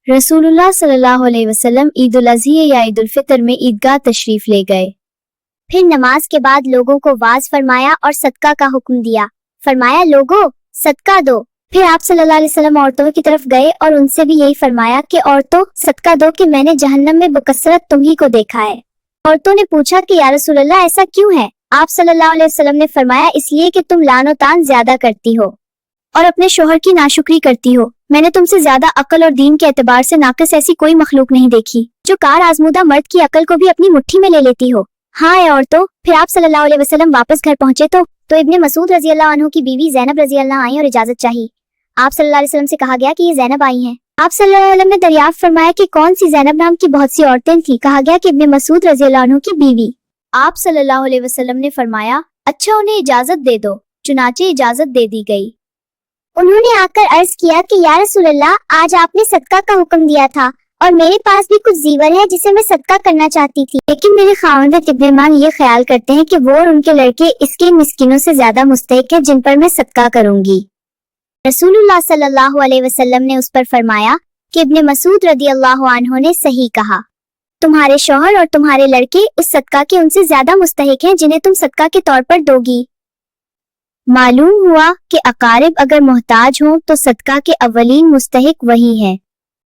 रसूलुल्लाह सल्लल्लाहु अलैहि वसल्लम ईद उल अज़ही या ईद उल फितर में ईदगाह तशरीफ ले गए। फिर नमाज के बाद लोगों को वाज फरमाया और सदका का हुक्म दिया। फरमाया, लोगों सदका दो। फिर आप सल्लल्लाहु अलैहि वसल्लम औरतों की तरफ गए और उनसे भी यही फरमाया कि औरतों सदका दो कि मैंने जहन्नम में बकसरत तुम्ही को देखा है। औरतों ने पूछा कि या रसूलल्लाह ऐसा क्यों है? आप सल्लल्लाहु अलैहि वसल्लम ने फरमाया, इसलिए कि तुम लानो तान ज्यादा करती हो और अपने शोहर की नाशुक्री करती हो। मैंने तुमसे ज्यादा अकल और दीन के एतबार से नाकिस ऐसी कोई मखलूक नहीं देखी जो कार आजमूदा मर्द की अकल को भी अपनी मुट्ठी में ले लेती हो। हाँ ए औरतों। फिर आप सल्लल्लाहु अलैहि वसल्लम वापस घर पहुंचे तो इब्ने मसूद रजी अल्लाह अन्हु की बीवी ज़ैनब रजी अल्लाह आई और इजाजत चाही। आप सल्लल्लाहु अलैहि वसल्लम से कहा गया कि ये ज़ैनब आई हैं। आप सल्लल्लाहु अलैहि वसल्लम ने दरियाफ्त फरमाया कि कौन सी ज़ैनब नाम की बहुत सी औरतें थी। कहा गया कि इब्ने मसूद रजी अल्लाह अन्हु की बीवी। आप सल्लल्लाहु अलैहि वसल्लम ने फरमाया, अच्छा उन्हें इजाजत दे दो। चुनाचे इजाजत दे दी गई। उन्होंने आकर अर्ज किया कि या रसूलल्लाह, आज आपने सदका का हुक्म दिया था और मेरे पास भी कुछ जीवर है जिसे मैं सदका करना चाहती थी, लेकिन मेरे खाविंद तिब्बेमान ये ख्याल करते हैं कि वो और उनके लड़के इसके मिस्किनों से ज्यादा मुस्तहिक है जिन पर मैं सदका करूंगी। रसूलुल्लाह सल्लल्लाहु अलैहि वसल्लम ने उस पर फरमाया कि इब्ने मसूद रदी अल्लाह अन्हु ने सही कहा। तुम्हारे शौहर और तुम्हारे लड़के उस सदका के उनसे ज्यादा मुस्तहिक हैं जिन्हें तुम सदका के तौर पर दोगी। मालूम हुआ कि अकारिब अगर मोहताज हों तो सदका के अवलीन मुस्तहिक वही हैं।